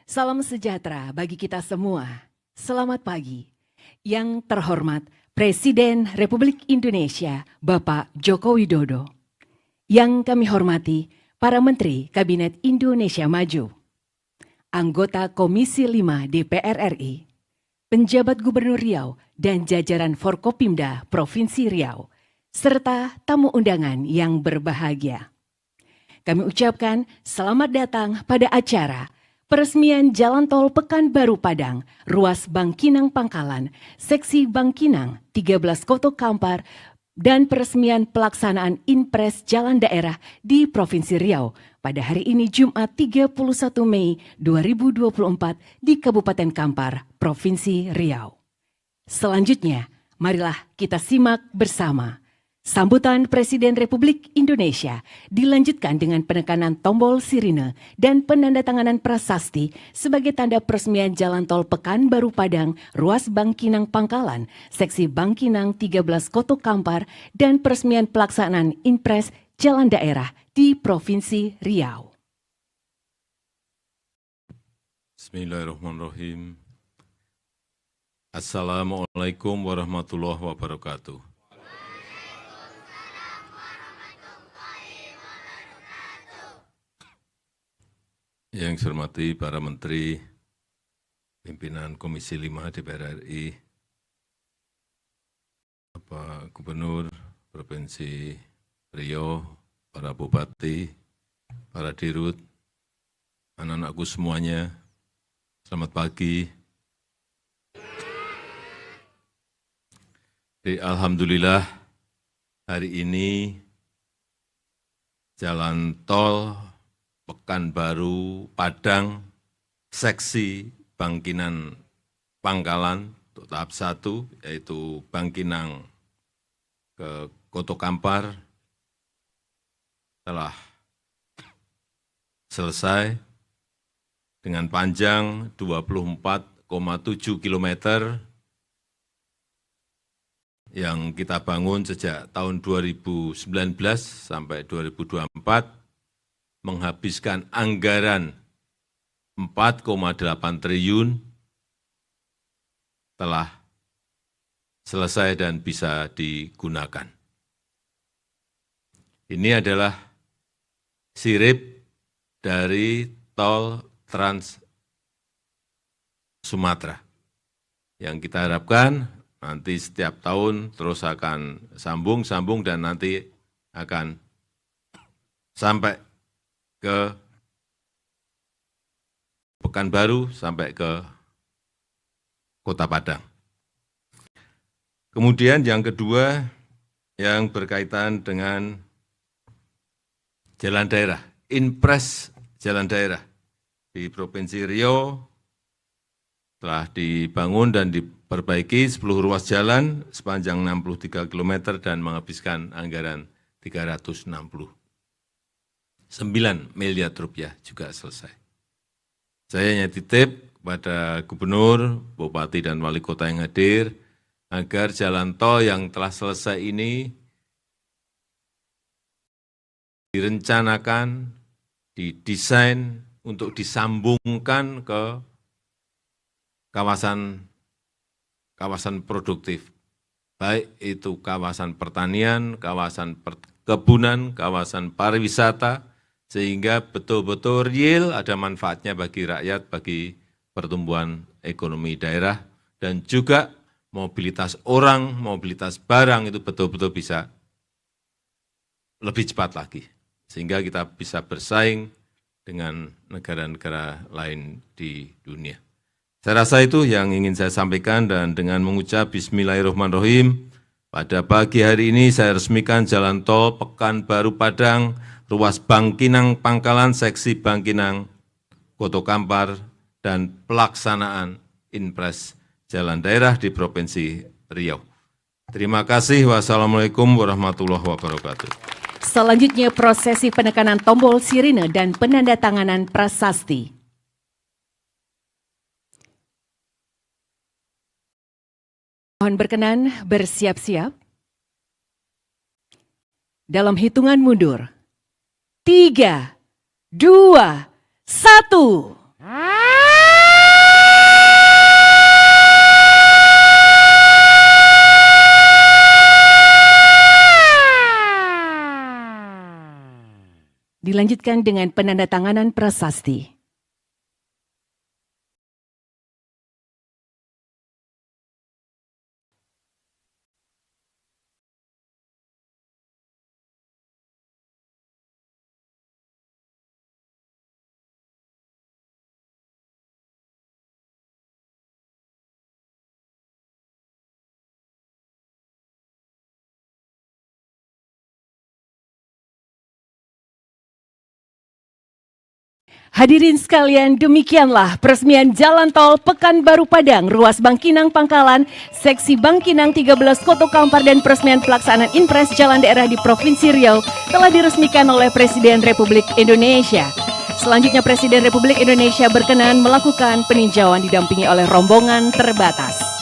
Salam sejahtera bagi kita semua. Selamat pagi. Yang terhormat Presiden Republik Indonesia, Bapak Joko Widodo. Yang kami hormati para Menteri Kabinet Indonesia Maju, anggota Komisi 5 DPR RI, penjabat Gubernur Riau dan jajaran Forkopimda Provinsi Riau, serta tamu undangan yang berbahagia. Kami ucapkan selamat datang pada acara peresmian Jalan Tol Pekanbaru Padang, ruas Bangkinang Pangkalan, seksi Bangkinang 13 Koto Kampar, dan peresmian pelaksanaan Inpres Jalan Daerah di Provinsi Riau pada hari ini Jumat 31 Mei 2024 di Kabupaten Kampar, Provinsi Riau. Selanjutnya, marilah kita simak bersama. Sambutan Presiden Republik Indonesia dilanjutkan dengan penekanan tombol sirine dan penandatanganan prasasti sebagai tanda peresmian Jalan Tol Pekanbaru Padang, ruas Bangkinang Pangkalan, seksi Bangkinang 13 Koto Kampar, dan peresmian pelaksanaan Inpres Jalan Daerah di Provinsi Riau. Bismillahirrahmanirrahim. Assalamualaikum warahmatullahi wabarakatuh. Yang saya hormati para Menteri, pimpinan Komisi 5 DPR RI, Bapak Gubernur Provinsi Riau, para Bupati, para Dirut, anak-anakku semuanya, selamat pagi. Alhamdulillah, hari ini Jalan Tol Pekanbaru Padang, seksi Bangkinang Pangkalan untuk tahap 1, yaitu Bangkinang ke Koto Kampar, telah selesai dengan panjang 24,7 km yang kita bangun sejak tahun 2019 sampai 2024, menghabiskan anggaran 4,8 triliun, telah selesai dan bisa digunakan. Ini adalah sirip dari tol Trans Sumatera yang kita harapkan nanti setiap tahun terus akan sambung dan nanti akan sampai ke Pekanbaru sampai ke Kota Padang. Kemudian yang kedua yang berkaitan dengan jalan daerah, Inpres jalan daerah di Provinsi Riau telah dibangun dan diperbaiki 10 ruas jalan sepanjang 63 km dan menghabiskan anggaran 369 miliar rupiah juga selesai. Saya hanya titip kepada Gubernur, Bupati, dan Wali Kota yang hadir, agar jalan tol yang telah selesai ini direncanakan, didesain untuk disambungkan ke kawasan produktif, baik itu kawasan pertanian, kawasan perkebunan, kawasan pariwisata, sehingga betul-betul real ada manfaatnya bagi rakyat, bagi pertumbuhan ekonomi daerah, dan juga mobilitas orang, mobilitas barang itu betul-betul bisa lebih cepat lagi, sehingga kita bisa bersaing dengan negara-negara lain di dunia. Saya rasa itu yang ingin saya sampaikan, dan dengan mengucap Bismillahirrahmanirrahim, pada pagi hari ini saya resmikan Jalan Tol Pekanbaru Padang, ruas Bangkinang Pangkalan, seksi Bangkinang Koto Kampar, dan pelaksanaan Inpres Jalan Daerah di Provinsi Riau. Terima kasih. Wassalamualaikum warahmatullahi wabarakatuh. Selanjutnya prosesi penekanan tombol sirine dan penandatanganan prasasti. Mohon berkenan bersiap-siap. Dalam hitungan mundur. 3, 2, 1. dilanjutkan dengan penandatanganan prasasti. Hadirin sekalian, demikianlah peresmian Jalan Tol Pekanbaru Padang, ruas Bangkinang Pangkalan, seksi Bangkinang 13 Koto Kampar, dan peresmian pelaksanaan Inpres Jalan Daerah di Provinsi Riau telah diresmikan oleh Presiden Republik Indonesia. Selanjutnya Presiden Republik Indonesia berkenan melakukan peninjauan didampingi oleh rombongan terbatas.